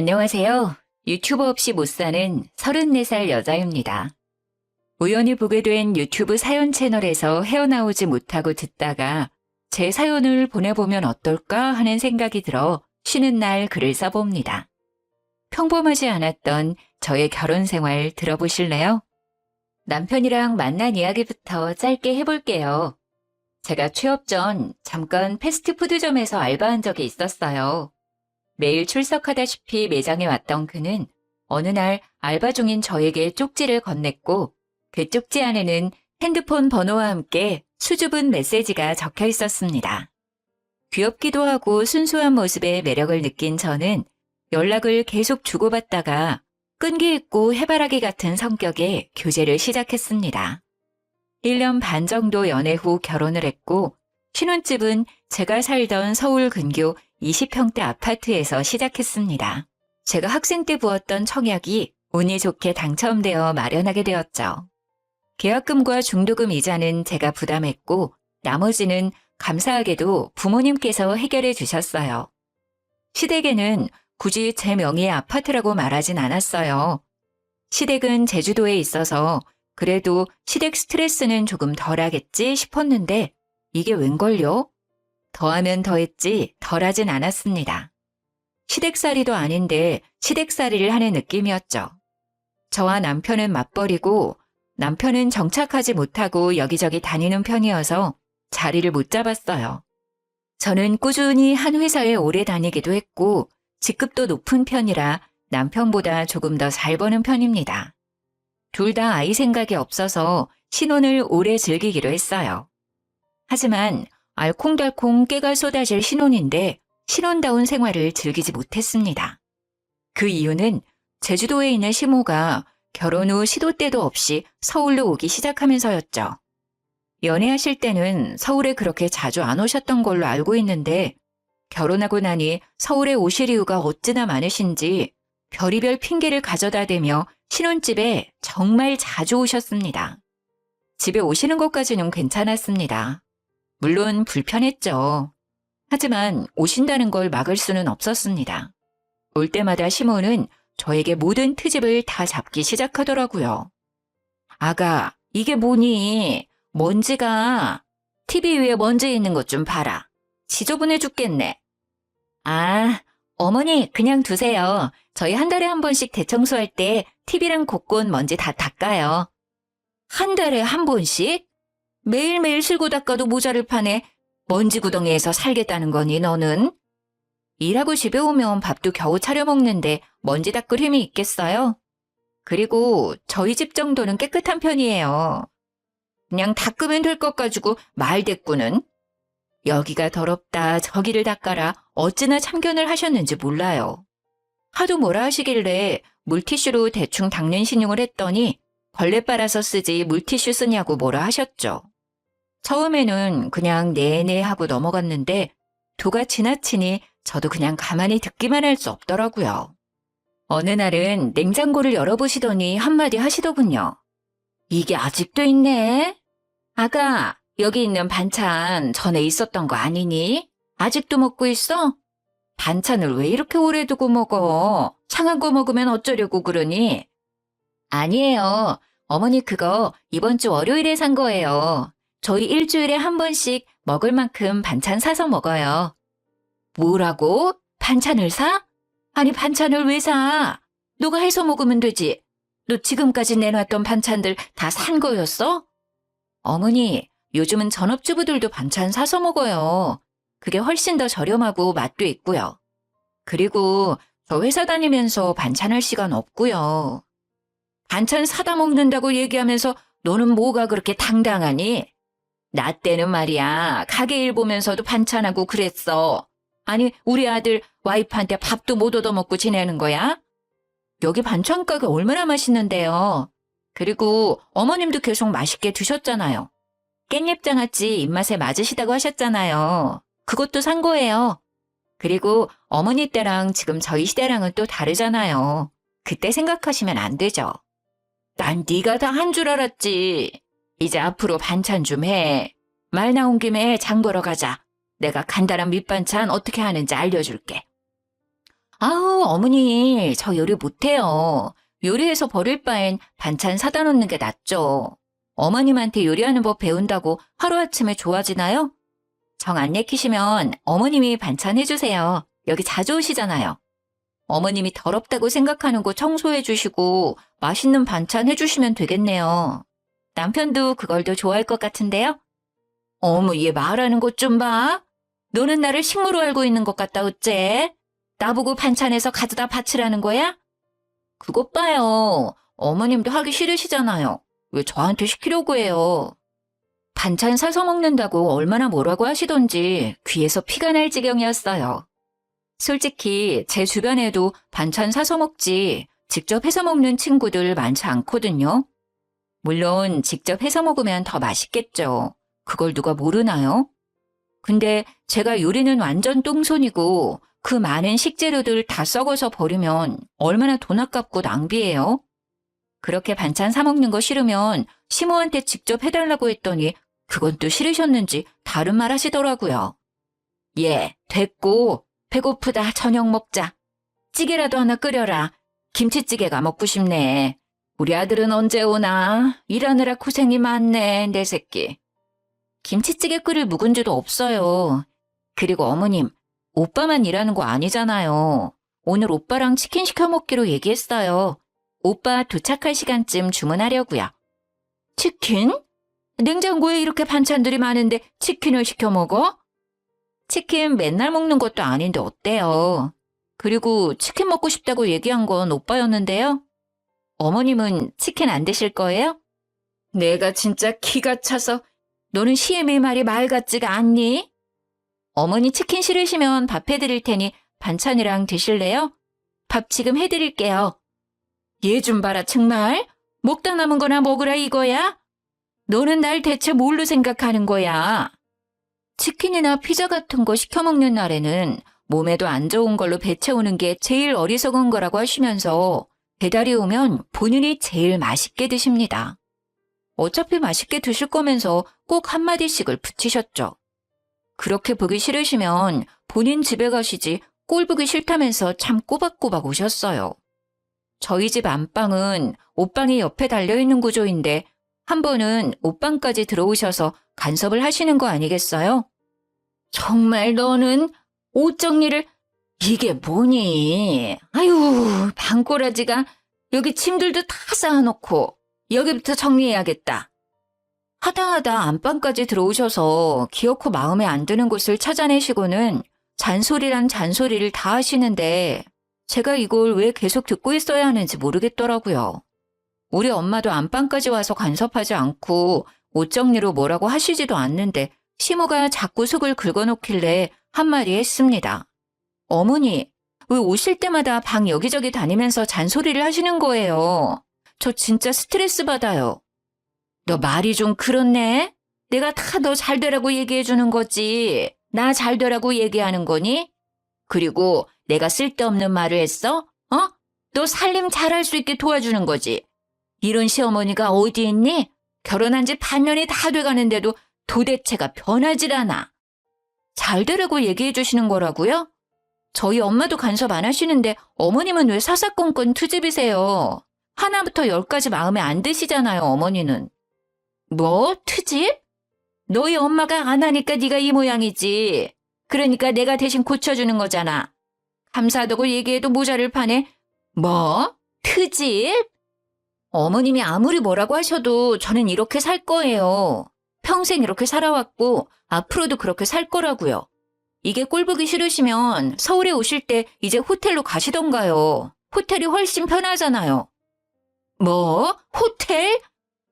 안녕하세요. 유튜브 없이 못 사는 34살 여자입니다. 우연히 보게 된 유튜브 사연 채널에서 헤어나오지 못하고 듣다가 제 사연을 보내보면 어떨까 하는 생각이 들어 쉬는 날 글을 써봅니다. 평범하지 않았던 저의 결혼 생활 들어보실래요? 남편이랑 만난 이야기부터 짧게 해볼게요. 제가 취업 전 잠깐 패스트푸드점에서 알바한 적이 있었어요. 매일 출석하다시피 매장에 왔던 그는 어느 날 알바 중인 저에게 쪽지를 건넸고 그 쪽지 안에는 핸드폰 번호와 함께 수줍은 메시지가 적혀 있었습니다. 귀엽기도 하고 순수한 모습에 매력을 느낀 저는 연락을 계속 주고받다가 끈기 있고 해바라기 같은 성격의 교제를 시작했습니다. 1년 반 정도 연애 후 결혼을 했고 신혼집은 제가 살던 서울 근교 20평대 아파트에서 시작했습니다. 제가 학생 때 부었던 청약이 운이 좋게 당첨되어 마련하게 되었죠. 계약금과 중도금 이자는 제가 부담했고 나머지는 감사하게도 부모님께서 해결해 주셨어요. 시댁에는 굳이 제 명의의 아파트라고 말하진 않았어요. 시댁은 제주도에 있어서 그래도 시댁 스트레스는 조금 덜하겠지 싶었는데 이게 웬걸요? 더하면 더했지 덜하진 않았습니다. 시댁살이도 아닌데 시댁살이를 하는 느낌이었죠. 저와 남편은 맞벌이고 남편은 정착하지 못하고 여기저기 다니는 편이어서 자리를 못 잡았어요. 저는 꾸준히 한 회사에 오래 다니기도 했고 직급도 높은 편이라 남편보다 조금 더 잘 버는 편입니다. 둘 다 아이 생각이 없어서 신혼을 오래 즐기기로 했어요. 하지만 알콩달콩 깨가 쏟아질 신혼인데 신혼다운 생활을 즐기지 못했습니다. 그 이유는 제주도에 있는 시모가 결혼 후 시도 때도 없이 서울로 오기 시작하면서였죠. 연애하실 때는 서울에 그렇게 자주 안 오셨던 걸로 알고 있는데 결혼하고 나니 서울에 오실 이유가 어찌나 많으신지 별의별 핑계를 가져다 대며 신혼집에 정말 자주 오셨습니다. 집에 오시는 것까지는 괜찮았습니다. 물론 불편했죠. 하지만 오신다는 걸 막을 수는 없었습니다. 올 때마다 시모는 저에게 모든 트집을 다 잡기 시작하더라고요. 아가, 이게 뭐니? 먼지가 TV 위에 먼지 있는 것 좀 봐라. 지저분해 죽겠네. 아, 어머니 그냥 두세요. 저희 한 달에 한 번씩 대청소할 때 TV랑 곳곳 먼지 다 닦아요. 한 달에 한 번씩? 매일매일 쓸고 닦아도 모자를 파네. 먼지 구덩이에서 살겠다는 거니 너는? 일하고 집에 오면 밥도 겨우 차려 먹는데 먼지 닦을 힘이 있겠어요? 그리고 저희 집 정도는 깨끗한 편이에요. 그냥 닦으면 될 것 가지고 말대꾸는. 여기가 더럽다 저기를 닦아라 어찌나 참견을 하셨는지 몰라요. 하도 뭐라 하시길래 물티슈로 대충 닦는 신용을 했더니 걸레 빨아서 쓰지 물티슈 쓰냐고 뭐라 하셨죠. 처음에는 그냥 네네 하고 넘어갔는데 도가 지나치니 저도 그냥 가만히 듣기만 할 수 없더라고요. 어느 날은 냉장고를 열어보시더니 한마디 하시더군요. 이게 아직도 있네? 아가, 여기 있는 반찬 전에 있었던 거 아니니? 아직도 먹고 있어? 반찬을 왜 이렇게 오래 두고 먹어? 상한 거 먹으면 어쩌려고 그러니? 아니에요. 어머니 그거 이번 주 월요일에 산 거예요. 저희 일주일에 한 번씩 먹을 만큼 반찬 사서 먹어요. 뭐라고? 반찬을 사? 아니 반찬을 왜 사? 너가 해서 먹으면 되지. 너 지금까지 내놨던 반찬들 다 산 거였어? 어머니, 요즘은 전업주부들도 반찬 사서 먹어요. 그게 훨씬 더 저렴하고 맛도 있고요. 그리고 저 회사 다니면서 반찬할 시간 없고요. 반찬 사다 먹는다고 얘기하면서 너는 뭐가 그렇게 당당하니? 나 때는 말이야 가게 일 보면서도 반찬하고 그랬어. 아니 우리 아들 와이프한테 밥도 못 얻어먹고 지내는 거야? 여기 반찬 가게 얼마나 맛있는데요. 그리고 어머님도 계속 맛있게 드셨잖아요. 깻잎장아찌 입맛에 맞으시다고 하셨잖아요. 그것도 산 거예요. 그리고 어머니 때랑 지금 저희 시대랑은 또 다르잖아요. 그때 생각하시면 안 되죠. 난 네가 다 한 줄 알았지. 이제 앞으로 반찬 좀 해. 말 나온 김에 장 보러 가자. 내가 간단한 밑반찬 어떻게 하는지 알려줄게. 아우, 어머니, 저 요리 못해요. 요리해서 버릴 바엔 반찬 사다 놓는 게 낫죠. 어머님한테 요리하는 법 배운다고 하루아침에 좋아지나요? 정 안 내키시면 어머님이 반찬 해주세요. 여기 자주 오시잖아요. 어머님이 더럽다고 생각하는 곳 청소해 주시고 맛있는 반찬 해주시면 되겠네요. 남편도 그걸 더 좋아할 것 같은데요? 어머, 얘 말하는 것 좀 봐. 너는 나를 식모로 알고 있는 것 같다, 어째? 나보고 반찬해서 가져다 바치라는 거야? 그것 봐요. 어머님도 하기 싫으시잖아요. 왜 저한테 시키려고 해요? 반찬 사서 먹는다고 얼마나 뭐라고 하시던지 귀에서 피가 날 지경이었어요. 솔직히 제 주변에도 반찬 사서 먹지 직접 해서 먹는 친구들 많지 않거든요. 물론 직접 해서 먹으면 더 맛있겠죠. 그걸 누가 모르나요? 근데 제가 요리는 완전 똥손이고 그 많은 식재료들 다 썩어서 버리면 얼마나 돈 아깝고 낭비해요? 그렇게 반찬 사 먹는 거 싫으면 시모한테 직접 해달라고 했더니 그건 또 싫으셨는지 다른 말 하시더라고요. 예, 됐고 배고프다 저녁 먹자. 찌개라도 하나 끓여라. 김치찌개가 먹고 싶네. 우리 아들은 언제 오나? 일하느라 고생이 많네, 내 새끼. 김치찌개 끓일 묵은지도 없어요. 그리고 어머님, 오빠만 일하는 거 아니잖아요. 오늘 오빠랑 치킨 시켜 먹기로 얘기했어요. 오빠 도착할 시간쯤 주문하려고요. 치킨? 냉장고에 이렇게 반찬들이 많은데 치킨을 시켜 먹어? 치킨 맨날 먹는 것도 아닌데 어때요? 그리고 치킨 먹고 싶다고 얘기한 건 오빠였는데요. 어머님은 치킨 안 드실 거예요? 내가 진짜 기가 차서 너는 시애미 말이 말 같지가 않니? 어머니 치킨 싫으시면 밥 해드릴 테니 반찬이랑 드실래요? 밥 지금 해드릴게요. 얘 좀 봐라 정말. 먹다 남은 거나 먹으라 이거야? 너는 날 대체 뭘로 생각하는 거야? 치킨이나 피자 같은 거 시켜 먹는 날에는 몸에도 안 좋은 걸로 배채우는 게 제일 어리석은 거라고 하시면서 배달이 오면 본인이 제일 맛있게 드십니다. 어차피 맛있게 드실 거면서 꼭 한마디씩을 붙이셨죠. 그렇게 보기 싫으시면 본인 집에 가시지 꼴 보기 싫다면서 참 꼬박꼬박 오셨어요. 저희 집 안방은 옷방이 옆에 달려있는 구조인데 한 번은 옷방까지 들어오셔서 간섭을 하시는 거 아니겠어요? 정말 너는 옷 정리를 이게 뭐니? 아유, 방꼬라지가 여기 침들도 다 쌓아놓고 여기부터 정리해야겠다. 하다 안방까지 들어오셔서 기어코 마음에 안 드는 곳을 찾아내시고는 잔소리란 잔소리를 다 하시는데 제가 이걸 왜 계속 듣고 있어야 하는지 모르겠더라고요. 우리 엄마도 안방까지 와서 간섭하지 않고 옷 정리로 뭐라고 하시지도 않는데 시모가 자꾸 속을 긁어놓길래 한마디 했습니다. 어머니, 왜 오실 때마다 방 여기저기 다니면서 잔소리를 하시는 거예요? 저 진짜 스트레스 받아요. 너 말이 좀 그렇네? 내가 다 너 잘 되라고 얘기해 주는 거지. 나 잘 되라고 얘기하는 거니? 그리고 내가 쓸데없는 말을 했어? 어? 너 살림 잘할 수 있게 도와주는 거지. 이런 시어머니가 어디 있니? 결혼한 지 반년이 다 돼가는데도 도대체가 변하질 않아. 잘 되라고 얘기해 주시는 거라고요? 저희 엄마도 간섭 안 하시는데 어머님은 왜 사사건건 트집이세요? 하나부터 열까지 마음에 안 드시잖아요, 어머니는. 뭐? 트집? 너희 엄마가 안 하니까 네가 이 모양이지. 그러니까 내가 대신 고쳐주는 거잖아. 감사하다고 얘기해도 모자를 파네. 뭐? 트집? 어머님이 아무리 뭐라고 하셔도 저는 이렇게 살 거예요. 평생 이렇게 살아왔고 앞으로도 그렇게 살 거라고요. 이게 꼴보기 싫으시면 서울에 오실 때 이제 호텔로 가시던가요. 호텔이 훨씬 편하잖아요. 뭐? 호텔?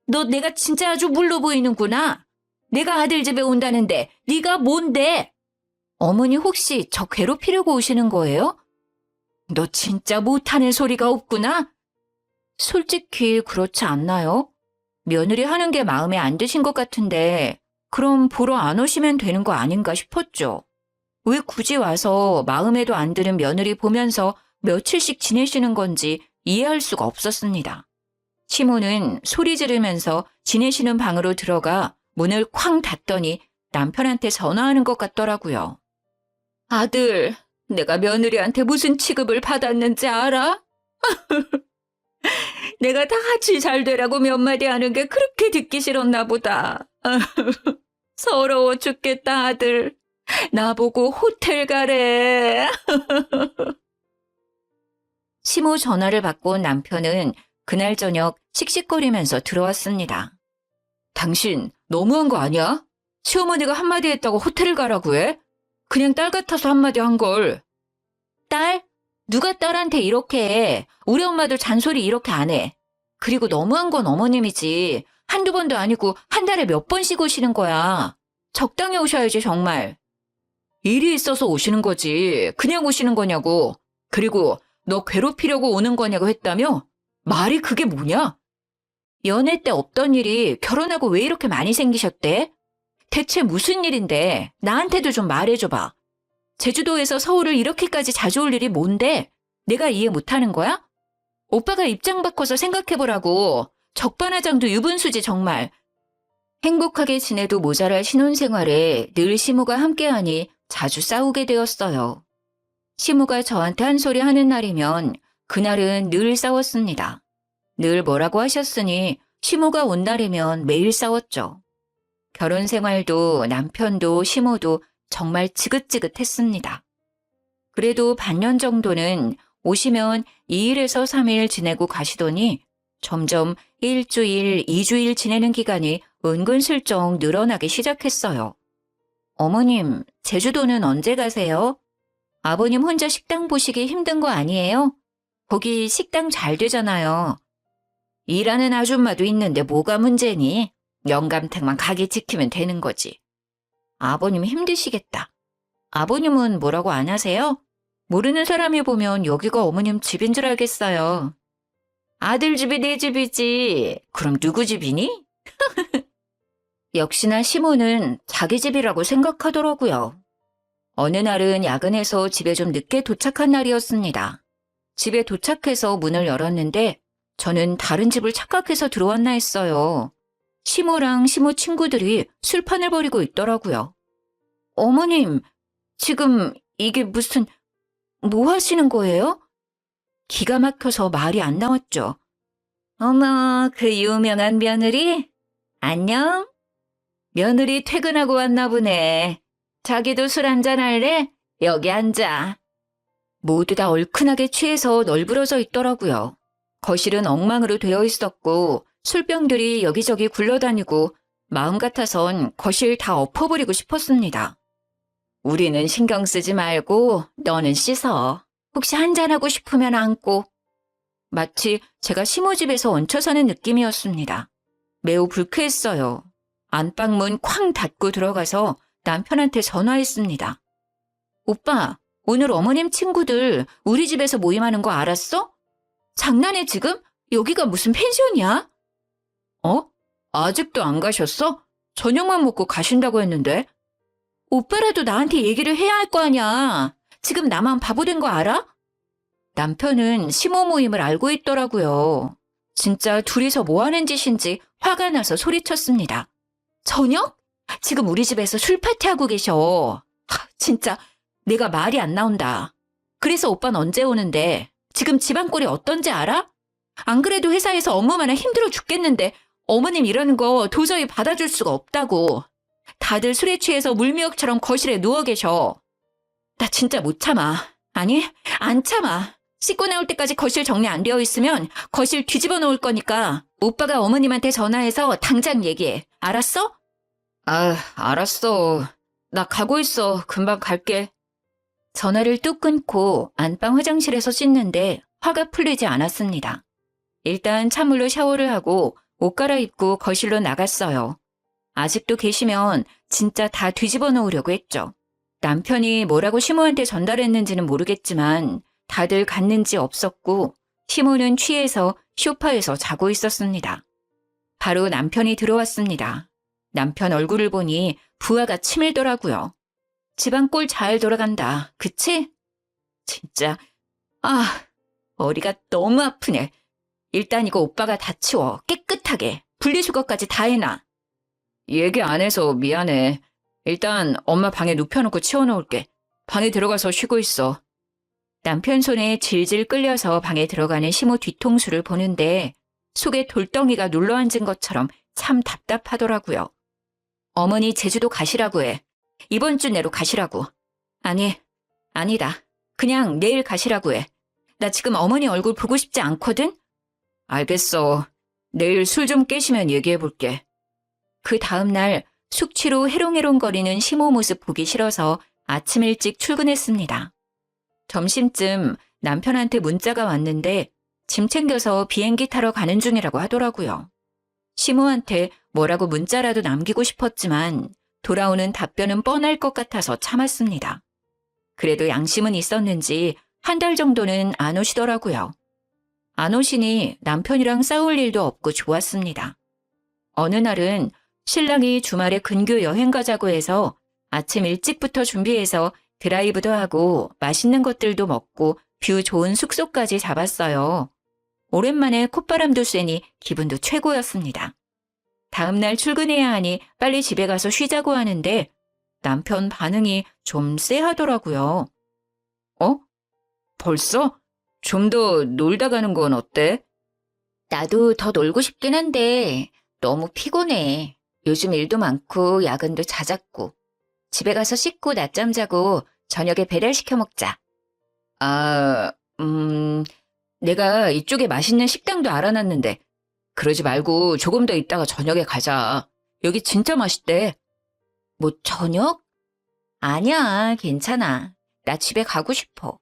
너 내가 진짜 아주 물로 보이는구나. 내가 아들 집에 온다는데 네가 뭔데? 어머니 혹시 저 괴롭히려고 오시는 거예요? 너 진짜 못하는 소리가 없구나. 솔직히 그렇지 않나요? 며느리 하는 게 마음에 안 드신 것 같은데 그럼 보러 안 오시면 되는 거 아닌가 싶었죠. 왜 굳이 와서 마음에도 안 드는 며느리 보면서 며칠씩 지내시는 건지 이해할 수가 없었습니다. 시모는 소리 지르면서 지내시는 방으로 들어가 문을 쾅 닫더니 남편한테 전화하는 것 같더라고요. 아들, 내가 며느리한테 무슨 취급을 받았는지 알아? 내가 다 같이 잘 되라고 몇 마디 하는 게 그렇게 듣기 싫었나 보다. 서러워 죽겠다, 아들. 나보고 호텔 가래. 시모 전화를 받고 온 남편은 그날 저녁 씩씩거리면서 들어왔습니다. 당신 너무한 거 아니야? 시어머니가 한마디 했다고 호텔을 가라고 해? 그냥 딸 같아서 한마디 한 걸. 딸? 누가 딸한테 이렇게 해? 우리 엄마도 잔소리 이렇게 안 해. 그리고 너무한 건 어머님이지. 한두 번도 아니고 한 달에 몇 번씩 오시는 거야. 적당히 오셔야지 정말. 일이 있어서 오시는 거지. 그냥 오시는 거냐고. 그리고 너 괴롭히려고 오는 거냐고 했다며? 말이 그게 뭐냐? 연애 때 없던 일이 결혼하고 왜 이렇게 많이 생기셨대? 대체 무슨 일인데? 나한테도 좀 말해줘봐. 제주도에서 서울을 이렇게까지 자주 올 일이 뭔데? 내가 이해 못하는 거야? 오빠가 입장 바꿔서 생각해보라고. 적반하장도 유분수지 정말. 행복하게 지내도 모자랄 신혼생활에 늘 시모가 함께하니 자주 싸우게 되었어요. 시모가 저한테 한 소리 하는 날이면 그날은 늘 싸웠습니다. 늘 뭐라고 하셨으니 시모가 온 날이면 매일 싸웠죠. 결혼 생활도 남편도 시모도 정말 지긋지긋했습니다. 그래도 반년 정도는 오시면 2일에서 3일 지내고 가시더니 점점 1주일, 2주일 지내는 기간이 은근슬쩍 늘어나기 시작했어요. 어머님, 제주도는 언제 가세요? 아버님 혼자 식당 보시기 힘든 거 아니에요? 거기 식당 잘 되잖아요. 일하는 아줌마도 있는데 뭐가 문제니? 영감택만 가게 지키면 되는 거지. 아버님 힘드시겠다. 아버님은 뭐라고 안 하세요? 모르는 사람이 보면 여기가 어머님 집인 줄 알겠어요. 아들 집이 내 집이지. 그럼 누구 집이니? 역시나 시모는 자기 집이라고 생각하더라고요. 어느 날은 야근해서 집에 좀 늦게 도착한 날이었습니다. 집에 도착해서 문을 열었는데 저는 다른 집을 착각해서 들어왔나 했어요. 시모랑 시모 친구들이 술판을 벌이고 있더라고요. 어머님, 지금 이게 무슨, 뭐 하시는 거예요? 기가 막혀서 말이 안 나왔죠. 어머, 그 유명한 며느리? 안녕? 며느리 퇴근하고 왔나 보네. 자기도 술 한잔 할래? 여기 앉아. 모두 다 얼큰하게 취해서 널브러져 있더라고요. 거실은 엉망으로 되어 있었고 술병들이 여기저기 굴러다니고 마음 같아선 거실 다 엎어버리고 싶었습니다. 우리는 신경 쓰지 말고 너는 씻어. 혹시 한잔하고 싶으면 앉고. 마치 제가 시모집에서 얹혀 사는 느낌이었습니다. 매우 불쾌했어요. 안방문 쾅 닫고 들어가서 남편한테 전화했습니다. 오빠, 오늘 어머님 친구들 우리 집에서 모임하는 거 알았어? 장난해 지금? 여기가 무슨 펜션이야? 어? 아직도 안 가셨어? 저녁만 먹고 가신다고 했는데. 오빠라도 나한테 얘기를 해야 할 거 아니야. 지금 나만 바보 된 거 알아? 남편은 시모 모임을 알고 있더라고요. 진짜 둘이서 뭐 하는 짓인지 화가 나서 소리쳤습니다. 저녁? 지금 우리 집에서 술 파티하고 계셔. 진짜 내가 말이 안 나온다. 그래서 오빠는 언제 오는데? 지금 집안 꼴이 어떤지 알아? 안 그래도 회사에서 업무만 힘들어 죽겠는데 어머님 이러는 거 도저히 받아줄 수가 없다고. 다들 술에 취해서 물미역처럼 거실에 누워 계셔. 나 진짜 못 참아. 아니, 안 참아. 씻고 나올 때까지 거실 정리 안 되어 있으면 거실 뒤집어 놓을 거니까 오빠가 어머님한테 전화해서 당장 얘기해. 알았어? 아, 알았어. 나 가고 있어. 금방 갈게. 전화를 뚝 끊고 안방 화장실에서 씻는데 화가 풀리지 않았습니다. 일단 찬물로 샤워를 하고 옷 갈아입고 거실로 나갔어요. 아직도 계시면 진짜 다 뒤집어 놓으려고 했죠. 남편이 뭐라고 시모한테 전달했는지는 모르겠지만 다들 갔는지 없었고 시모는 취해서 소파에서 자고 있었습니다. 바로 남편이 들어왔습니다. 남편 얼굴을 보니 부하가 치밀더라고요. 집안 꼴 잘 돌아간다. 그치? 진짜 머리가 너무 아프네. 일단 이거 오빠가 다 치워. 깨끗하게. 분리수거까지 다 해놔. 얘기 안 해서 미안해. 일단 엄마 방에 눕혀놓고 치워놓을게. 방에 들어가서 쉬고 있어. 남편 손에 질질 끌려서 방에 들어가는 시모 뒤통수를 보는데 속에 돌덩이가 눌러앉은 것처럼 참 답답하더라고요. 어머니 제주도 가시라고 해. 이번 주 내로 가시라고. 아니다. 그냥 내일 가시라고 해. 나 지금 어머니 얼굴 보고 싶지 않거든? 알겠어. 내일 술 좀 깨시면 얘기해볼게. 그 다음날 숙취로 해롱해롱거리는 시모 모습 보기 싫어서 아침 일찍 출근했습니다. 점심쯤 남편한테 문자가 왔는데 짐 챙겨서 비행기 타러 가는 중이라고 하더라고요. 시모한테 뭐라고 문자라도 남기고 싶었지만 돌아오는 답변은 뻔할 것 같아서 참았습니다. 그래도 양심은 있었는지 한 달 정도는 안 오시더라고요. 안 오시니 남편이랑 싸울 일도 없고 좋았습니다. 어느 날은 신랑이 주말에 근교 여행 가자고 해서 아침 일찍부터 준비해서 드라이브도 하고 맛있는 것들도 먹고 뷰 좋은 숙소까지 잡았어요. 오랜만에 콧바람도 쐬니 기분도 최고였습니다. 다음날 출근해야 하니 빨리 집에 가서 쉬자고 하는데 남편 반응이 좀 쎄하더라고요. 벌써? 좀 더 놀다 가는 건 어때? 나도 더 놀고 싶긴 한데 너무 피곤해. 요즘 일도 많고 야근도 잦았고. 집에 가서 씻고 낮잠 자고 저녁에 배달시켜 먹자. 내가 이쪽에 맛있는 식당도 알아놨는데 그러지 말고 조금 더 있다가 저녁에 가자. 여기 진짜 맛있대. 뭐 저녁? 아니야, 괜찮아. 나 집에 가고 싶어.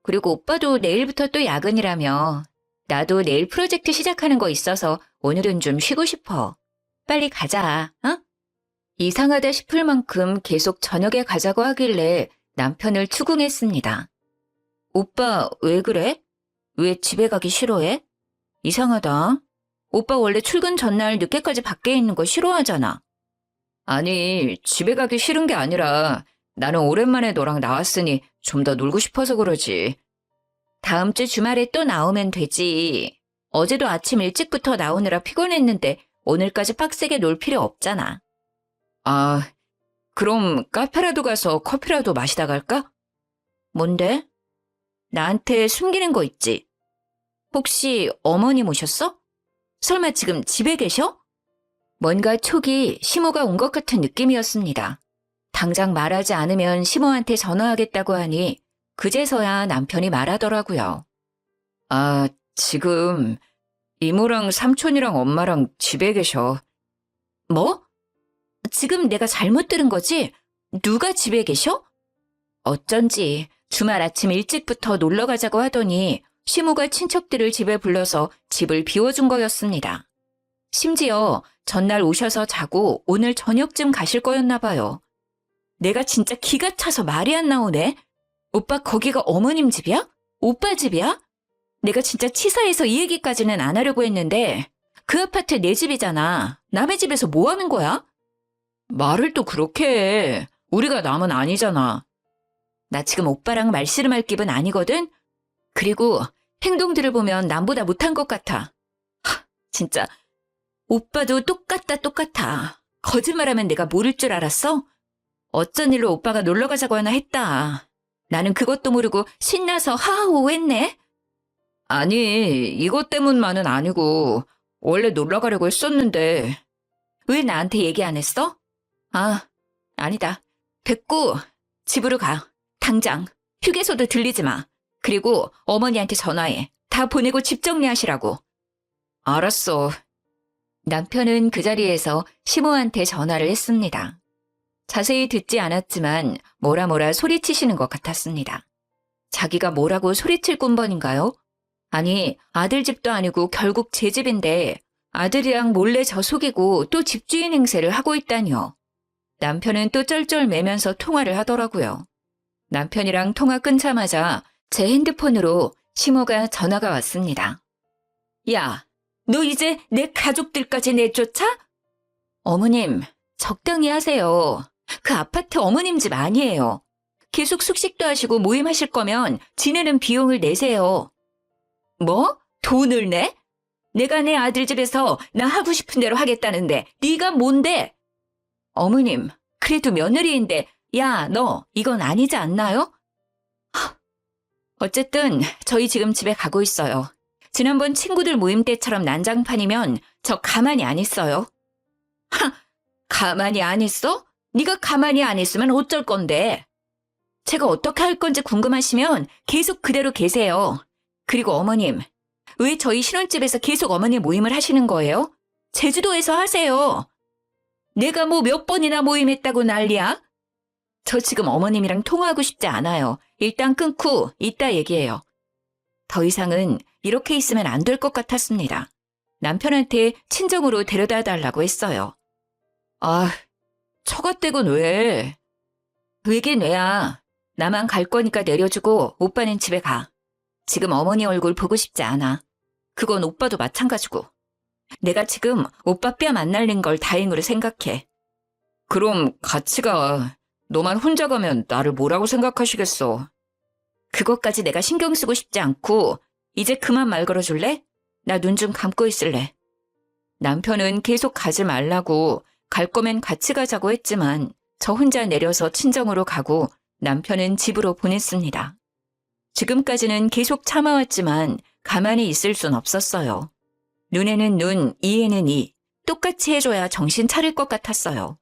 그리고 오빠도 내일부터 또 야근이라며. 나도 내일 프로젝트 시작하는 거 있어서 오늘은 좀 쉬고 싶어. 빨리 가자, 어? 이상하다 싶을 만큼 계속 저녁에 가자고 하길래 남편을 추궁했습니다. 오빠 왜 그래? 왜 집에 가기 싫어해? 이상하다. 오빠 원래 출근 전날 늦게까지 밖에 있는 거 싫어하잖아. 아니, 집에 가기 싫은 게 아니라 나는 오랜만에 너랑 나왔으니 좀 더 놀고 싶어서 그러지. 다음 주 주말에 또 나오면 되지. 어제도 아침 일찍부터 나오느라 피곤했는데 오늘까지 빡세게 놀 필요 없잖아. 그럼 카페라도 가서 커피라도 마시다 갈까? 뭔데? 나한테 숨기는 거 있지? 혹시 어머니 모셨어? 설마 지금 집에 계셔? 뭔가 촉이 시모가 온 것 같은 느낌이었습니다. 당장 말하지 않으면 시모한테 전화하겠다고 하니 그제서야 남편이 말하더라고요. 지금 이모랑 삼촌이랑 엄마랑 집에 계셔. 뭐? 지금 내가 잘못 들은 거지? 누가 집에 계셔? 어쩐지 주말 아침 일찍부터 놀러 가자고 하더니 시모가 친척들을 집에 불러서 집을 비워준 거였습니다. 심지어 전날 오셔서 자고 오늘 저녁쯤 가실 거였나 봐요. 내가 진짜 기가 차서 말이 안 나오네. 오빠 거기가 어머님 집이야? 오빠 집이야? 내가 진짜 치사해서 이 얘기까지는 안 하려고 했는데 그 아파트 내 집이잖아. 남의 집에서 뭐 하는 거야? 말을 또 그렇게 해. 우리가 남은 아니잖아. 나 지금 오빠랑 말씨름할 기분 아니거든? 그리고 행동들을 보면 남보다 못한 것 같아. 진짜 오빠도 똑같아. 거짓말하면 내가 모를 줄 알았어? 어쩐 일로 오빠가 놀러 가자고 하나 했다. 나는 그것도 모르고 신나서 하하호 했네. 아니, 이것 때문만은 아니고 원래 놀러 가려고 했었는데. 왜 나한테 얘기 안 했어? 아니다. 됐고 집으로 가. 당장. 휴게소도 들리지 마. 그리고 어머니한테 전화해. 다 보내고 집 정리하시라고. 알았어. 남편은 그 자리에서 시모한테 전화를 했습니다. 자세히 듣지 않았지만 뭐라 소리치시는 것 같았습니다. 자기가 뭐라고 소리칠 꾼번인가요? 아니, 아들 집도 아니고 결국 제 집인데 아들이랑 몰래 저 속이고 또 집주인 행세를 하고 있다니요. 남편은 또 쩔쩔매면서 통화를 하더라고요. 남편이랑 통화 끊자마자 제 핸드폰으로 시모가 전화가 왔습니다. 야, 너 이제 내 가족들까지 내쫓아? 어머님, 적당히 하세요. 그 아파트 어머님 집 아니에요. 계속 숙식도 하시고 모임하실 거면 지내는 비용을 내세요. 뭐? 돈을 내? 내가 내 아들 집에서 나 하고 싶은 대로 하겠다는데 네가 뭔데? 어머님, 그래도 며느리인데 야, 너, 이건 아니지 않나요? 어쨌든 저희 지금 집에 가고 있어요. 지난번 친구들 모임 때처럼 난장판이면 저 가만히 안 있어요. 하, 가만히 안 있어? 네가 가만히 안 있으면 어쩔 건데. 제가 어떻게 할 건지 궁금하시면 계속 그대로 계세요. 그리고 어머님, 왜 저희 신혼집에서 계속 어머니 모임을 하시는 거예요? 제주도에서 하세요. 내가 뭐 몇 번이나 모임했다고 난리야? 저 지금 어머님이랑 통화하고 싶지 않아요. 일단 끊고 이따 얘기해요. 더 이상은 이렇게 있으면 안 될 것 같았습니다. 남편한테 친정으로 데려다 달라고 했어요. 아, 처갓댁은 왜? 왜긴 왜야. 나만 갈 거니까 내려주고 오빠는 집에 가. 지금 어머니 얼굴 보고 싶지 않아. 그건 오빠도 마찬가지고. 내가 지금 오빠 뺨 안 날린 걸 다행으로 생각해. 그럼 같이 가. 너만 혼자 가면 나를 뭐라고 생각하시겠어. 그것까지 내가 신경 쓰고 싶지 않고 이제 그만 말 걸어줄래? 나 눈 좀 감고 있을래. 남편은 계속 가지 말라고 갈 거면 같이 가자고 했지만 저 혼자 내려서 친정으로 가고 남편은 집으로 보냈습니다. 지금까지는 계속 참아왔지만 가만히 있을 순 없었어요. 눈에는 눈, 이에는 이, 똑같이 해줘야 정신 차릴 것 같았어요.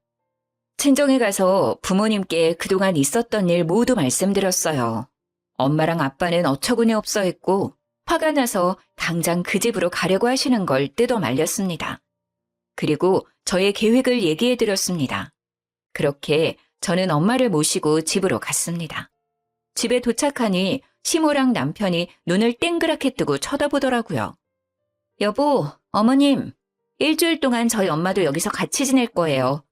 친정에 가서 부모님께 그동안 있었던 일 모두 말씀드렸어요. 엄마랑 아빠는 어처구니 없어 했고 화가 나서 당장 그 집으로 가려고 하시는 걸 뜯어 말렸습니다. 그리고 저의 계획을 얘기해드렸습니다. 그렇게 저는 엄마를 모시고 집으로 갔습니다. 집에 도착하니 시모랑 남편이 눈을 땡그랗게 뜨고 쳐다보더라고요. 여보, 어머님, 일주일 동안 저희 엄마도 여기서 같이 지낼 거예요.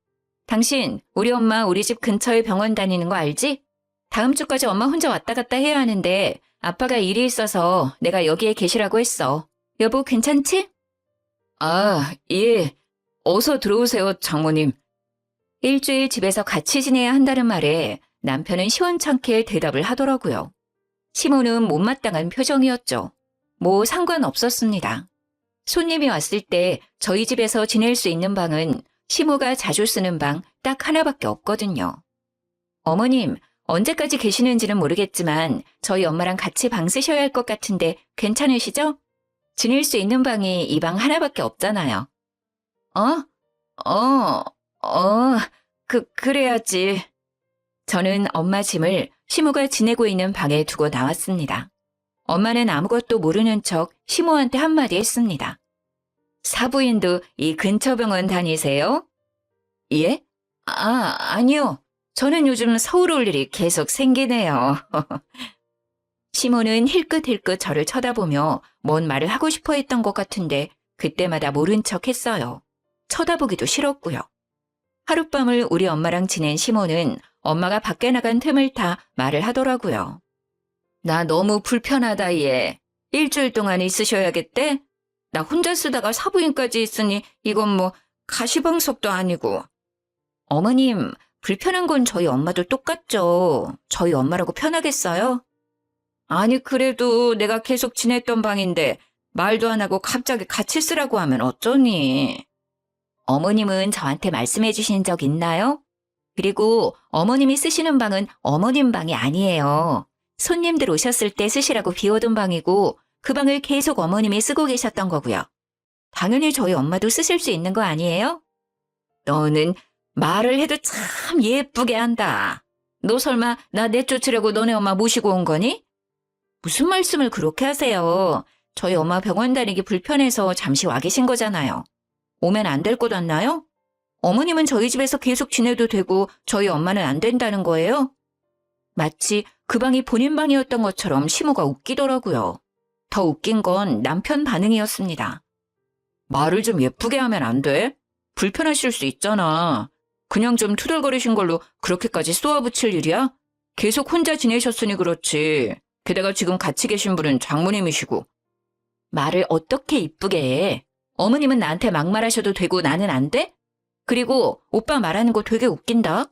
당신, 우리 엄마 우리 집 근처에 병원 다니는 거 알지? 다음 주까지 엄마 혼자 왔다 갔다 해야 하는데 아빠가 일이 있어서 내가 여기에 계시라고 했어. 여보, 괜찮지? 아, 예. 어서 들어오세요, 장모님. 일주일 집에서 같이 지내야 한다는 말에 남편은 시원찮게 대답을 하더라고요. 시모는 못마땅한 표정이었죠. 뭐 상관없었습니다. 손님이 왔을 때 저희 집에서 지낼 수 있는 방은 시모가 자주 쓰는 방 딱 하나밖에 없거든요. 어머님, 언제까지 계시는지는 모르겠지만 저희 엄마랑 같이 방 쓰셔야 할 것 같은데 괜찮으시죠? 지낼 수 있는 방이 이 방 하나밖에 없잖아요. 그래야지. 저는 엄마 짐을 시모가 지내고 있는 방에 두고 나왔습니다. 엄마는 아무것도 모르는 척 시모한테 한마디 했습니다. 사부인도 이 근처 병원 다니세요? 예? 아니요. 저는 요즘 서울 올 일이 계속 생기네요. 시모는 힐끗힐끗 저를 쳐다보며 뭔 말을 하고 싶어 했던 것 같은데 그때마다 모른 척 했어요. 쳐다보기도 싫었고요. 하룻밤을 우리 엄마랑 지낸 시모는 엄마가 밖에 나간 틈을 타 말을 하더라고요. 나 너무 불편하다 얘. 일주일 동안 있으셔야겠대? 나 혼자 쓰다가 사부인까지 있으니 이건 뭐 가시방석도 아니고. 어머님, 불편한 건 저희 엄마도 똑같죠. 저희 엄마라고 편하겠어요? 아니 그래도 내가 계속 지냈던 방인데 말도 안 하고 갑자기 같이 쓰라고 하면 어쩌니. 어머님은 저한테 말씀해 주신 적 있나요? 그리고 어머님이 쓰시는 방은 어머님 방이 아니에요. 손님들 오셨을 때 쓰시라고 비워둔 방이고 그 방을 계속 어머님이 쓰고 계셨던 거고요. 당연히 저희 엄마도 쓰실 수 있는 거 아니에요? 너는 말을 해도 참 예쁘게 한다. 너 설마 나 내쫓으려고 너네 엄마 모시고 온 거니? 무슨 말씀을 그렇게 하세요. 저희 엄마 병원 다니기 불편해서 잠시 와 계신 거잖아요. 오면 안 될 것 같나요? 어머님은 저희 집에서 계속 지내도 되고 저희 엄마는 안 된다는 거예요? 마치 그 방이 본인 방이었던 것처럼 시모가 웃기더라고요. 더 웃긴 건 남편 반응이었습니다. 말을 좀 예쁘게 하면 안 돼? 불편하실 수 있잖아. 그냥 좀 투덜거리신 걸로 그렇게까지 쏘아붙일 일이야? 계속 혼자 지내셨으니 그렇지. 게다가 지금 같이 계신 분은 장모님이시고. 말을 어떻게 이쁘게 해? 어머님은 나한테 막말하셔도 되고 나는 안 돼? 그리고 오빠 말하는 거 되게 웃긴다.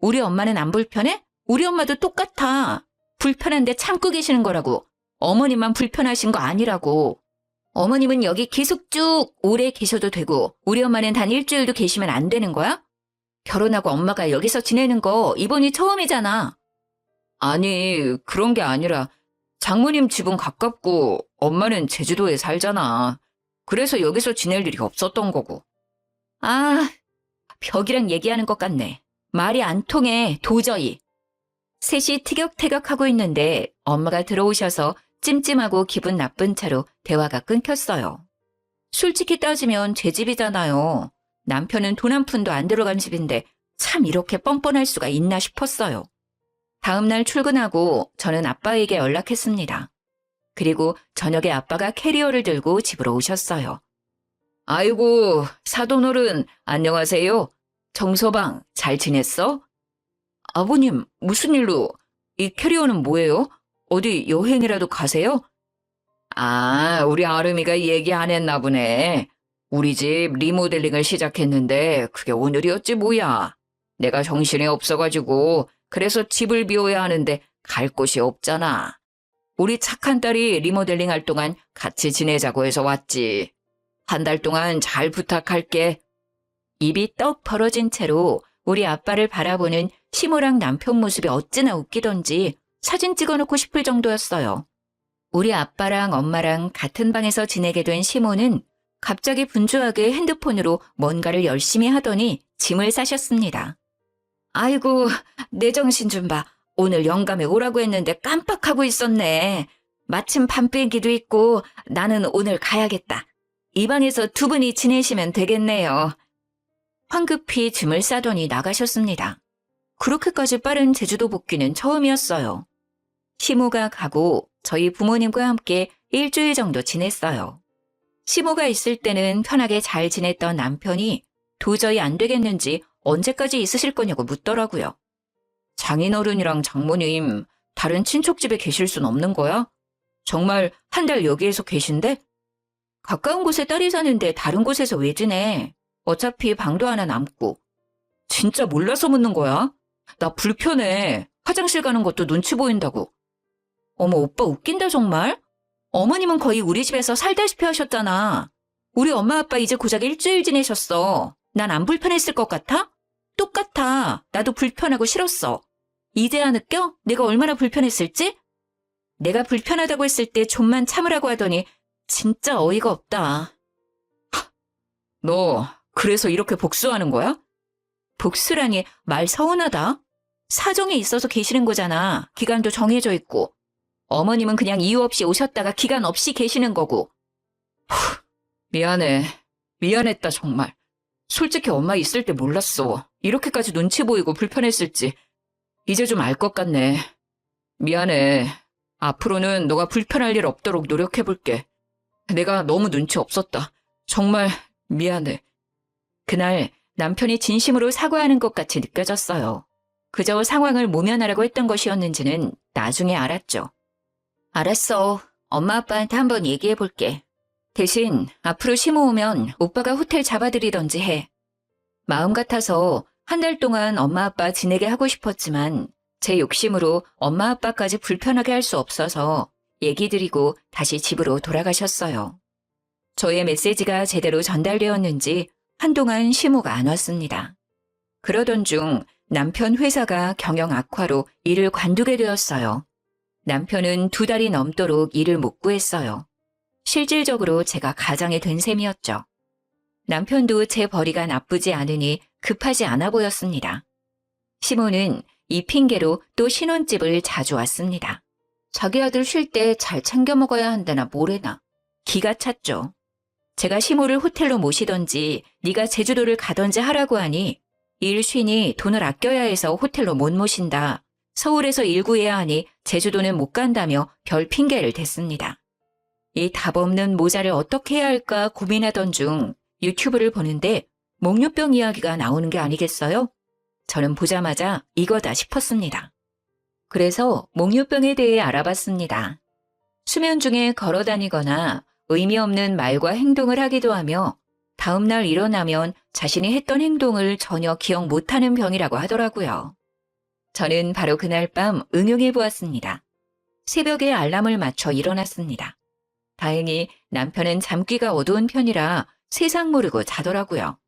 우리 엄마는 안 불편해? 우리 엄마도 똑같아. 불편한데 참고 계시는 거라고. 어머님만 불편하신 거 아니라고. 어머님은 여기 계속 쭉 오래 계셔도 되고 우리 엄마는 단 일주일도 계시면 안 되는 거야? 결혼하고 엄마가 여기서 지내는 거 이번이 처음이잖아. 아니, 그런 게 아니라 장모님 집은 가깝고 엄마는 제주도에 살잖아. 그래서 여기서 지낼 일이 없었던 거고. 아, 벽이랑 얘기하는 것 같네. 말이 안 통해, 도저히. 셋이 티격태격하고 있는데 엄마가 들어오셔서 찜찜하고 기분 나쁜 채로 대화가 끊겼어요. 솔직히 따지면 제 집이잖아요. 남편은 돈 한 푼도 안 들어간 집인데 참 이렇게 뻔뻔할 수가 있나 싶었어요. 다음 날 출근하고 저는 아빠에게 연락했습니다. 그리고 저녁에 아빠가 캐리어를 들고 집으로 오셨어요. 아이고, 사돈어른, 안녕하세요. 정서방, 잘 지냈어? 아버님, 무슨 일로? 이 캐리어는 뭐예요? 어디 여행이라도 가세요? 아, 우리 아름이가 얘기 안 했나 보네. 우리 집 리모델링을 시작했는데 그게 오늘이었지 뭐야. 내가 정신이 없어가지고 그래서 집을 비워야 하는데 갈 곳이 없잖아. 우리 착한 딸이 리모델링 할 동안 같이 지내자고 해서 왔지. 한 달 동안 잘 부탁할게. 입이 떡 벌어진 채로 우리 아빠를 바라보는 시모랑 남편 모습이 어찌나 웃기던지 사진 찍어놓고 싶을 정도였어요. 우리 아빠랑 엄마랑 같은 방에서 지내게 된 시모는 갑자기 분주하게 핸드폰으로 뭔가를 열심히 하더니 짐을 싸셨습니다. 아이고, 내 정신 좀 봐. 오늘 영감에 오라고 했는데 깜빡하고 있었네. 마침 밤비행기도 있고 나는 오늘 가야겠다. 이 방에서 두 분이 지내시면 되겠네요. 황급히 짐을 싸더니 나가셨습니다. 그렇게까지 빠른 제주도 복귀는 처음이었어요. 시모가 가고 저희 부모님과 함께 일주일 정도 지냈어요. 시모가 있을 때는 편하게 잘 지냈던 남편이 도저히 안 되겠는지 언제까지 있으실 거냐고 묻더라고요. 장인어른이랑 장모님, 다른 친척 집에 계실 순 없는 거야? 정말 한 달 여기에서 계신데? 가까운 곳에 딸이 사는데 다른 곳에서 왜 지내? 어차피 방도 하나 남고. 진짜 몰라서 묻는 거야? 나 불편해. 화장실 가는 것도 눈치 보인다고. 어머, 오빠 웃긴다 정말? 어머님은 거의 우리 집에서 살다시피 하셨잖아. 우리 엄마 아빠 이제 고작 일주일 지내셨어. 난 안 불편했을 것 같아? 똑같아. 나도 불편하고 싫었어. 이제야 느껴? 내가 얼마나 불편했을지? 내가 불편하다고 했을 때 좀만 참으라고 하더니 진짜 어이가 없다. 너 그래서 이렇게 복수하는 거야? 복수라니 말 서운하다. 사정이 있어서 계시는 거잖아. 기간도 정해져 있고. 어머님은 그냥 이유 없이 오셨다가 기간 없이 계시는 거고. 미안해. 미안했다 정말. 솔직히 엄마 있을 때 몰랐어. 이렇게까지 눈치 보이고 불편했을지. 이제 좀 알 것 같네. 미안해. 앞으로는 너가 불편할 일 없도록 노력해볼게. 내가 너무 눈치 없었다. 정말 미안해. 그날 남편이 진심으로 사과하는 것 같이 느껴졌어요. 그저 상황을 모면하라고 했던 것이었는지는 나중에 알았죠. 알았어. 엄마 아빠한테 한번 얘기해볼게. 대신 앞으로 시모 오면 오빠가 호텔 잡아드리던지 해. 마음 같아서 한 달 동안 엄마 아빠 지내게 하고 싶었지만 제 욕심으로 엄마 아빠까지 불편하게 할 수 없어서 얘기 드리고 다시 집으로 돌아가셨어요. 저의 메시지가 제대로 전달되었는지 한동안 시모가 안 왔습니다. 그러던 중 남편 회사가 경영 악화로 일을 관두게 되었어요. 남편은 2달이 넘도록 일을 못 구했어요. 실질적으로 제가 가장이 된 셈이었죠. 남편도 제 벌이가 나쁘지 않으니 급하지 않아 보였습니다. 시모는 이 핑계로 또 신혼집을 자주 왔습니다. 자기 아들 쉴 때 잘 챙겨 먹어야 한다나 뭐래나. 기가 찼죠. 제가 시모를 호텔로 모시던지 네가 제주도를 가던지 하라고 하니 일 쉬니 돈을 아껴야 해서 호텔로 못 모신다. 서울에서 일 구해야 하니 제주도는 못 간다며 별 핑계를 댔습니다. 이 답 없는 모자를 어떻게 해야 할까 고민하던 중 유튜브를 보는데 목류병 이야기가 나오는 게 아니겠어요? 저는 보자마자 이거다 싶었습니다. 그래서 목류병에 대해 알아봤습니다. 수면 중에 걸어 다니거나 의미 없는 말과 행동을 하기도 하며 다음날 일어나면 자신이 했던 행동을 전혀 기억 못하는 병이라고 하더라고요. 저는 바로 그날 밤 응용해 보았습니다. 새벽에 알람을 맞춰 일어났습니다. 다행히 남편은 잠귀가 어두운 편이라 세상 모르고 자더라고요.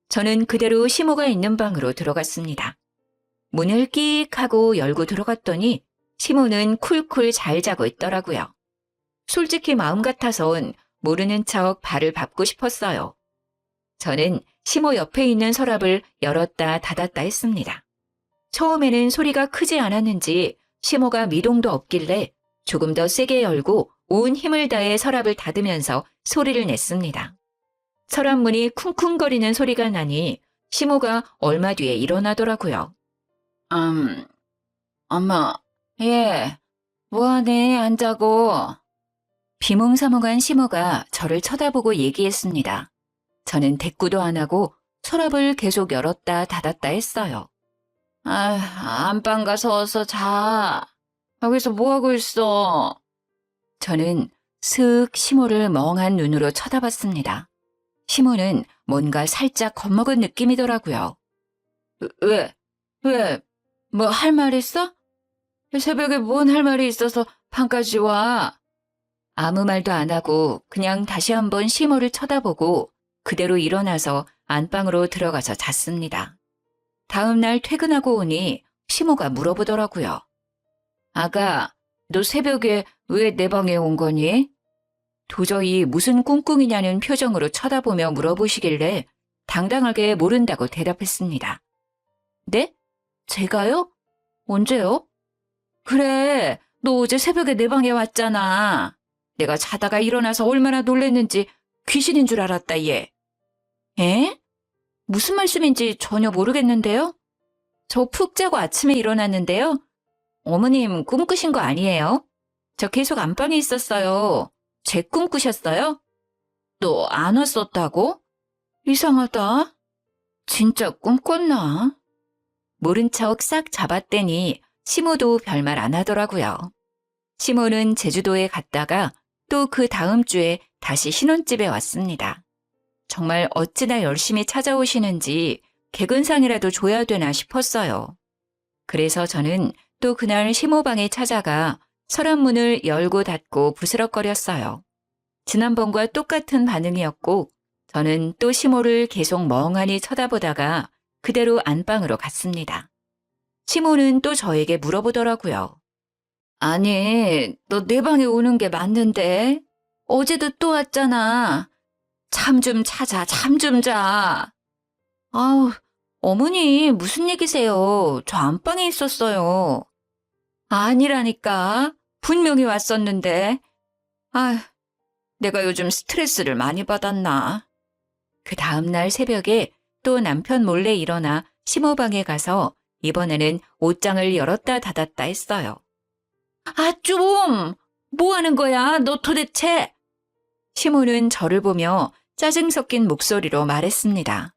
저는 그대로 시모가 있는 방으로 들어갔습니다. 문을 끽 하고 열고 들어갔더니 시모는 쿨쿨 잘 자고 있더라고요. 솔직히 마음 같아선 모르는 척 발을 밟고 싶었어요. 저는 시모 옆에 있는 서랍을 열었다 닫았다 했습니다. 처음에는 소리가 크지 않았는지 시모가 미동도 없길래 조금 더 세게 열고 온 힘을 다해 서랍을 닫으면서 소리를 냈습니다. 서랍문이 쿵쿵거리는 소리가 나니 시모가 얼마 뒤에 일어나더라고요. 엄마, 뭐하네, 안 자고. 비몽사몽한 시모가 저를 쳐다보고 얘기했습니다. 저는 대꾸도 안 하고 서랍을 계속 열었다 닫았다 했어요. 안방 가서 어서 자. 여기서 뭐하고 있어? 저는 슥 시모를 멍한 눈으로 쳐다봤습니다. 시모는 뭔가 살짝 겁먹은 느낌이더라고요. 왜? 뭐 할 말 있어? 새벽에 뭔 할 말이 있어서 방까지 와? 아무 말도 안 하고 그냥 다시 한번 시모를 쳐다보고 그대로 일어나서 안방으로 들어가서 잤습니다. 다음 날 퇴근하고 오니 시모가 물어보더라고요. 아가, 너 새벽에 왜 내 방에 온 거니? 도저히 무슨 꿍꿍이냐는 표정으로 쳐다보며 물어보시길래 당당하게 모른다고 대답했습니다. 네? 제가요? 언제요? 그래, 너 어제 새벽에 내 방에 왔잖아. 내가 자다가 일어나서 얼마나 놀랬는지 귀신인 줄 알았다, 얘. 에? 무슨 말씀인지 전혀 모르겠는데요? 저 푹 자고 아침에 일어났는데요. 어머님 꿈 꾸신 거 아니에요? 저 계속 안방에 있었어요. 제 꿈 꾸셨어요? 너 안 왔었다고? 이상하다. 진짜 꿈 꿨나? 모른 척 싹 잡았더니 시모도 별말 안 하더라고요. 시모는 제주도에 갔다가 또 그 다음 주에 다시 신혼집에 왔습니다. 정말 어찌나 열심히 찾아오시는지 개근상이라도 줘야 되나 싶었어요. 그래서 저는 또 그날 시모방에 찾아가 서랍문을 열고 닫고 부스럭거렸어요. 지난번과 똑같은 반응이었고 저는 또 시모를 계속 멍하니 쳐다보다가 그대로 안방으로 갔습니다. 시모는 또 저에게 물어보더라고요. 아니, 너 내 방에 오는 게 맞는데? 어제도 또 왔잖아. 잠 좀 찾아, 잠 좀 자. 아우, 어머니 무슨 얘기세요? 저 안방에 있었어요. 아니라니까. 분명히 왔었는데. 아휴, 내가 요즘 스트레스를 많이 받았나. 그 다음날 새벽에 또 남편 몰래 일어나 시모방에 가서 이번에는 옷장을 열었다 닫았다 했어요. 아, 좀! 뭐 하는 거야, 너 도대체? 시모는 저를 보며 짜증 섞인 목소리로 말했습니다.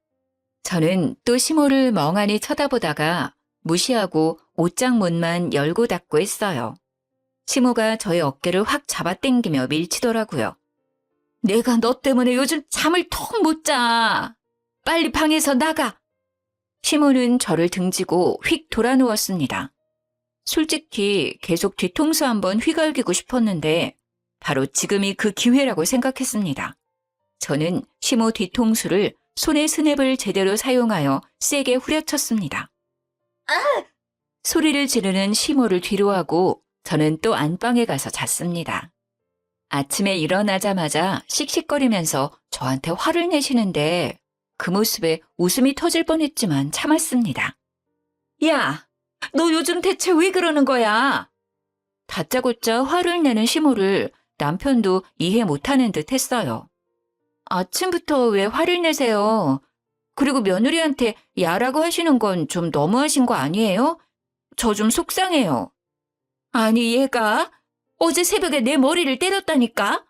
저는 또 시모를 멍하니 쳐다보다가 무시하고 옷장 문만 열고 닫고 했어요. 시모가 저의 어깨를 확 잡아당기며 밀치더라고요. 내가 너 때문에 요즘 잠을 통 못 자. 빨리 방에서 나가. 시모는 저를 등지고 휙 돌아 누웠습니다. 솔직히 계속 뒤통수 한번 휘갈기고 싶었는데 바로 지금이 그 기회라고 생각했습니다. 저는 시모 뒤통수를 손의 스냅을 제대로 사용하여 세게 후려쳤습니다. 소리를 지르는 시모를 뒤로하고 저는 또 안방에 가서 잤습니다. 아침에 일어나자마자 씩씩거리면서 저한테 화를 내시는데 그 모습에 웃음이 터질 뻔했지만 참았습니다. 야, 너 요즘 대체 왜 그러는 거야? 다짜고짜 화를 내는 시모를 남편도 이해 못하는 듯 했어요. 아침부터 왜 화를 내세요? 그리고 며느리한테 야라고 하시는 건 좀 너무하신 거 아니에요? 저 좀 속상해요. 아니, 얘가 어제 새벽에 내 머리를 때렸다니까?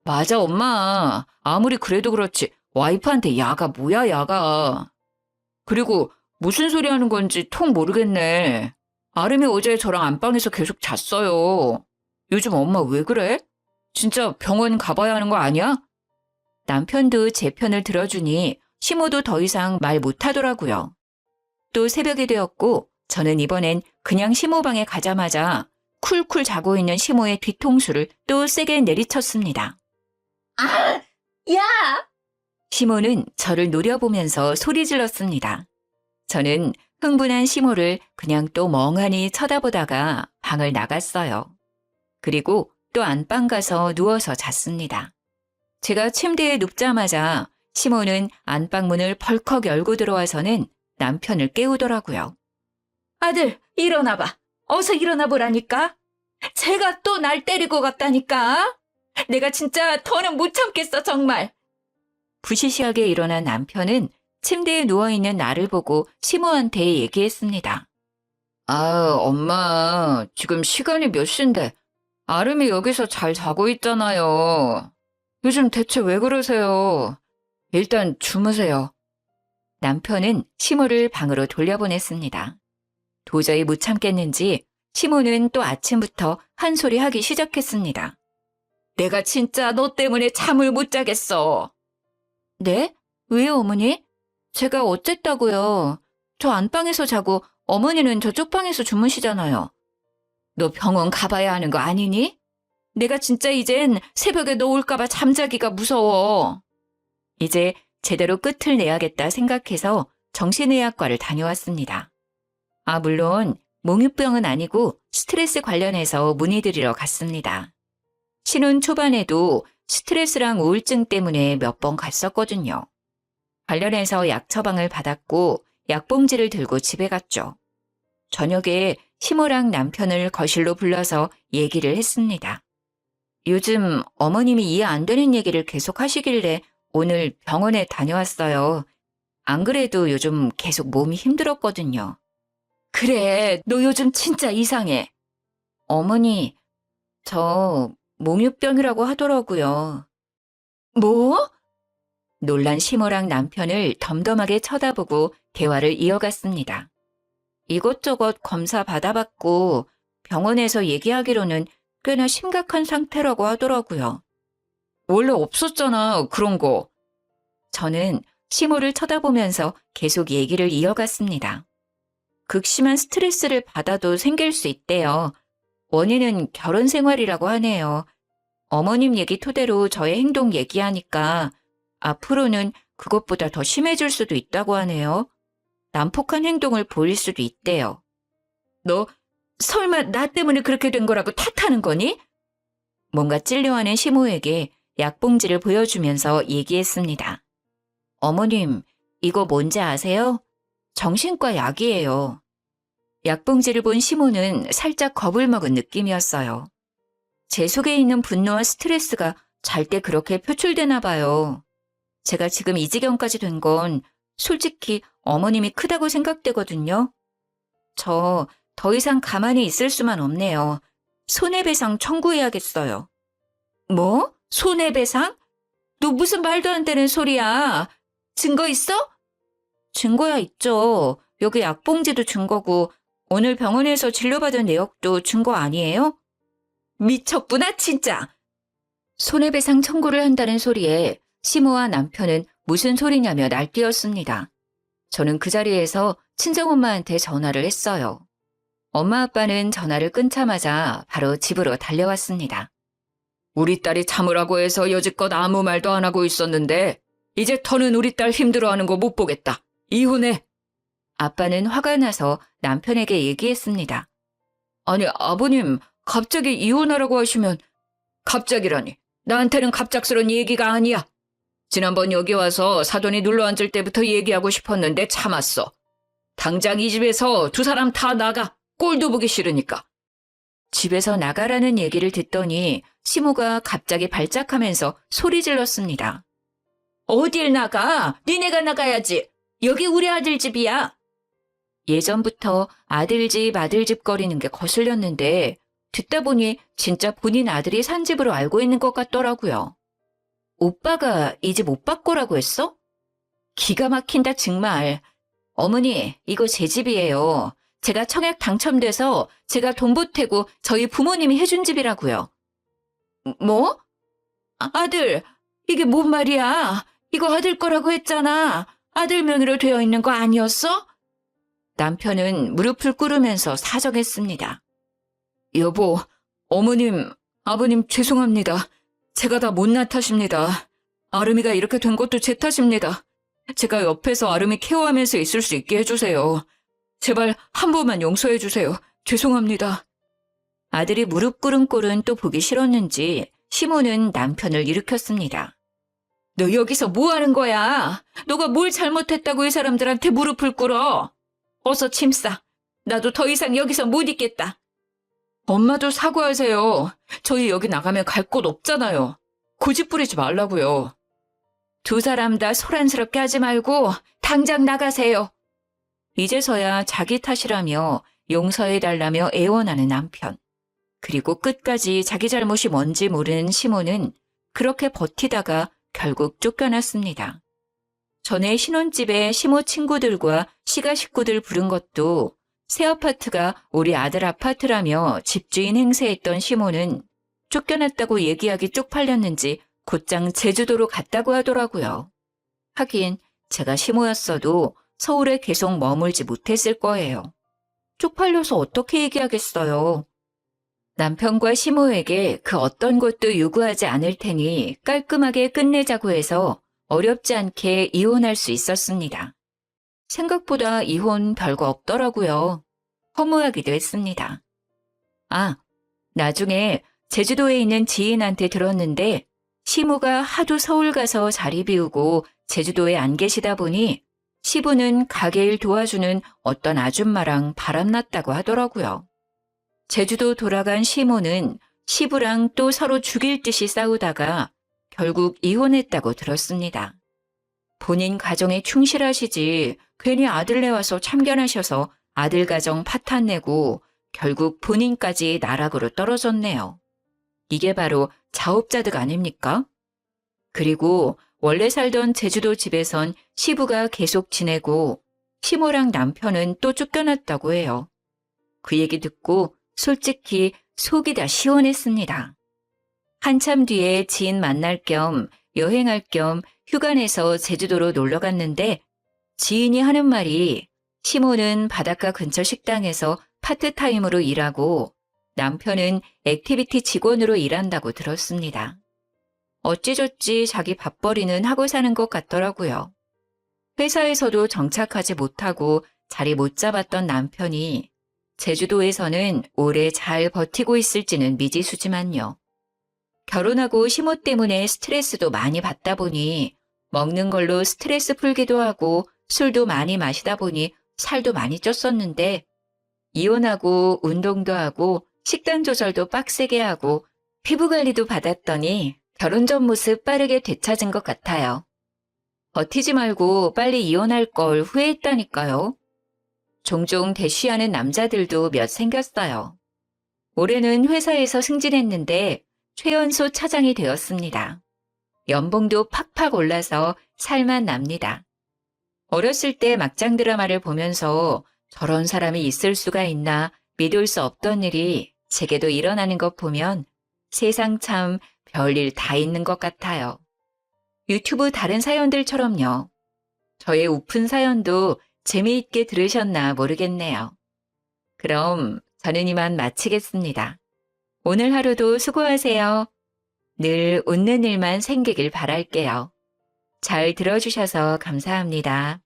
맞아, 엄마. 아무리 그래도 그렇지 와이프한테 야가 뭐야, 야가. 그리고 무슨 소리 하는 건지 통 모르겠네. 아름이 어제 저랑 안방에서 계속 잤어요. 요즘 엄마 왜 그래? 진짜 병원 가봐야 하는 거 아니야? 남편도 제 편을 들어주니 시모도 더 이상 말 못하더라고요. 또 새벽이 되었고 저는 이번엔 그냥 시모방에 가자마자 쿨쿨 자고 있는 시모의 뒤통수를 또 세게 내리쳤습니다. 아! 야! 시모는 저를 노려보면서 소리 질렀습니다. 저는 흥분한 시모를 그냥 또 멍하니 쳐다보다가 방을 나갔어요. 그리고 또 안방 가서 누워서 잤습니다. 제가 침대에 눕자마자 시모는 안방문을 벌컥 열고 들어와서는 남편을 깨우더라고요. 아들, 일어나봐. 어서 일어나 보라니까. 쟤가 또 날 때리고 갔다니까. 내가 진짜 더는 못 참겠어, 정말. 부시시하게 일어난 남편은 침대에 누워있는 나를 보고 시모한테 얘기했습니다. 아, 엄마, 지금 시간이 몇 시인데 아름이 여기서 잘 자고 있잖아요. 요즘 대체 왜 그러세요? 일단 주무세요. 남편은 시모를 방으로 돌려보냈습니다. 도저히 못 참겠는지 시모는 또 아침부터 한 소리 하기 시작했습니다. 내가 진짜 너 때문에 잠을 못 자겠어. 네? 왜요, 어머니? 제가 어쨌다고요? 저 안방에서 자고 어머니는 저쪽 방에서 주무시잖아요. 너 병원 가봐야 하는 거 아니니? 내가 진짜 이젠 새벽에 너 올까봐 잠자기가 무서워. 이제 제대로 끝을 내야겠다 생각해서 정신의학과를 다녀왔습니다. 아, 물론 몽유병은 아니고 스트레스 관련해서 문의드리러 갔습니다. 신혼 초반에도 스트레스랑 우울증 때문에 몇 번 갔었거든요. 관련해서 약 처방을 받았고 약봉지를 들고 집에 갔죠. 저녁에 시모랑 남편을 거실로 불러서 얘기를 했습니다. 요즘 어머님이 이해 안 되는 얘기를 계속 하시길래 오늘 병원에 다녀왔어요. 안 그래도 요즘 계속 몸이 힘들었거든요. 그래, 너 요즘 진짜 이상해. 어머니, 저 몽유병이라고 하더라고요. 뭐? 놀란 시모랑 남편을 덤덤하게 쳐다보고 대화를 이어갔습니다. 이것저것 검사 받아봤고 병원에서 얘기하기로는 꽤나 심각한 상태라고 하더라고요. 원래 없었잖아, 그런 거. 저는 시모를 쳐다보면서 계속 얘기를 이어갔습니다. 극심한 스트레스를 받아도 생길 수 있대요. 원인은 결혼 생활이라고 하네요. 어머님 얘기 토대로 저의 행동 얘기하니까 앞으로는 그것보다 더 심해질 수도 있다고 하네요. 난폭한 행동을 보일 수도 있대요. 너 설마 나 때문에 그렇게 된 거라고 탓하는 거니? 뭔가 찔려하는 시모에게 약봉지를 보여주면서 얘기했습니다. 어머님, 이거 뭔지 아세요? 정신과 약이에요. 약봉지를 본 시모는 살짝 겁을 먹은 느낌이었어요. 제 속에 있는 분노와 스트레스가 잘 때 그렇게 표출되나 봐요. 제가 지금 이 지경까지 된 건 솔직히 어머님이 크다고 생각되거든요. 저 더 이상 가만히 있을 수만 없네요. 손해배상 청구해야겠어요. 뭐? 손해배상? 너 무슨 말도 안 되는 소리야. 증거 있어? 증거야 있죠. 여기 약봉지도 증거고 오늘 병원에서 진료받은 내역도 증거 아니에요? 미쳤구나 진짜. 손해배상 청구를 한다는 소리에 시모와 남편은 무슨 소리냐며 날뛰었습니다. 저는 그 자리에서 친정엄마한테 전화를 했어요. 엄마 아빠는 전화를 끊자마자 바로 집으로 달려왔습니다. 우리 딸이 참으라고 해서 여지껏 아무 말도 안 하고 있었는데 이제 더는 우리 딸 힘들어하는 거 못 보겠다. 이혼해. 아빠는 화가 나서 남편에게 얘기했습니다. 아니 아버님 갑자기 이혼하라고 하시면 갑자기라니. 나한테는 갑작스러운 얘기가 아니야. 지난번 여기 와서 사돈이 눌러앉을 때부터 얘기하고 싶었는데 참았어. 당장 이 집에서 두 사람 다 나가. 꼴도 보기 싫으니까. 집에서 나가라는 얘기를 듣더니 시모가 갑자기 발작하면서 소리 질렀습니다. 어딜 나가? 니네가 나가야지. 여기 우리 아들 집이야. 예전부터 아들 집 거리는 게 거슬렸는데 듣다 보니 진짜 본인 아들이 산 집으로 알고 있는 것 같더라고요. 오빠가 이 집 오빠 거라고 했어? 기가 막힌다 정말. 어머니, 이거 제 집이에요. 제가 청약 당첨돼서 제가 돈 보태고 저희 부모님이 해준 집이라고요. 뭐? 아들, 이게 뭔 말이야? 이거 아들 거라고 했잖아. 아들 명의로 되어 있는 거 아니었어? 남편은 무릎을 꿇으면서 사정했습니다. 여보, 어머님, 아버님 죄송합니다. 제가 다 못난 탓입니다. 아름이가 이렇게 된 것도 제 탓입니다. 제가 옆에서 아름이 케어하면서 있을 수 있게 해주세요. 제발 한 번만 용서해 주세요. 죄송합니다. 아들이 무릎 꿇은 꼴은 또 보기 싫었는지 시모는 남편을 일으켰습니다. 너 여기서 뭐 하는 거야? 너가 뭘 잘못했다고 이 사람들한테 무릎을 꿇어? 어서 짐 싸. 나도 더 이상 여기서 못 있겠다. 엄마도 사과하세요. 저희 여기 나가면 갈 곳 없잖아요. 고집 부리지 말라고요. 두 사람 다 소란스럽게 하지 말고 당장 나가세요. 이제서야 자기 탓이라며 용서해달라며 애원하는 남편. 그리고 끝까지 자기 잘못이 뭔지 모르는 시모는 그렇게 버티다가 결국 쫓겨났습니다. 전에 신혼집에 시모 친구들과 시가 식구들 부른 것도 새 아파트가 우리 아들 아파트라며 집주인 행세했던 시모는 쫓겨났다고 얘기하기 쪽팔렸는지 곧장 제주도로 갔다고 하더라고요. 하긴 제가 시모였어도 서울에 계속 머물지 못했을 거예요. 쪽팔려서 어떻게 얘기하겠어요. 남편과 시모에게 그 어떤 것도 요구하지 않을 테니 깔끔하게 끝내자고 해서 어렵지 않게 이혼할 수 있었습니다. 생각보다 이혼 별거 없더라고요. 허무하기도 했습니다. 아, 나중에 제주도에 있는 지인한테 들었는데 시모가 하도 서울 가서 자리 비우고 제주도에 안 계시다 보니 시부는 가게 일 도와주는 어떤 아줌마랑 바람났다고 하더라고요. 제주도 돌아간 시모는 시부랑 또 서로 죽일 듯이 싸우다가 결국 이혼했다고 들었습니다. 본인 가정에 충실하시지 괜히 아들 내와서 참견하셔서 아들 가정 파탄내고 결국 본인까지 나락으로 떨어졌네요. 이게 바로 자업자득 아닙니까? 그리고 원래 살던 제주도 집에선 시부가 계속 지내고 시모랑 남편은 또 쫓겨났다고 해요. 그 얘기 듣고 솔직히 속이 다 시원했습니다. 한참 뒤에 지인 만날 겸 여행할 겸 휴가 내서 제주도로 놀러 갔는데 지인이 하는 말이 시모는 바닷가 근처 식당에서 파트타임으로 일하고 남편은 액티비티 직원으로 일한다고 들었습니다. 어찌저찌 자기 밥벌이는 하고 사는 것 같더라고요. 회사에서도 정착하지 못하고 자리 못 잡았던 남편이 제주도에서는 오래 잘 버티고 있을지는 미지수지만요. 결혼하고 시모 때문에 스트레스도 많이 받다 보니 먹는 걸로 스트레스 풀기도 하고 술도 많이 마시다 보니 살도 많이 쪘었는데 이혼하고 운동도 하고 식단 조절도 빡세게 하고 피부 관리도 받았더니 결혼 전 모습 빠르게 되찾은 것 같아요. 버티지 말고 빨리 이혼할 걸 후회했다니까요. 종종 대쉬하는 남자들도 몇 생겼어요. 올해는 회사에서 승진했는데 최연소 차장이 되었습니다. 연봉도 팍팍 올라서 살만 납니다. 어렸을 때 막장 드라마를 보면서 저런 사람이 있을 수가 있나 믿을 수 없던 일이 제게도 일어나는 것 보면 세상 참 별일 다 있는 것 같아요. 유튜브 다른 사연들처럼요. 저의 오픈 사연도 재미있게 들으셨나 모르겠네요. 그럼 저는 이만 마치겠습니다. 오늘 하루도 수고하세요. 늘 웃는 일만 생기길 바랄게요. 잘 들어주셔서 감사합니다.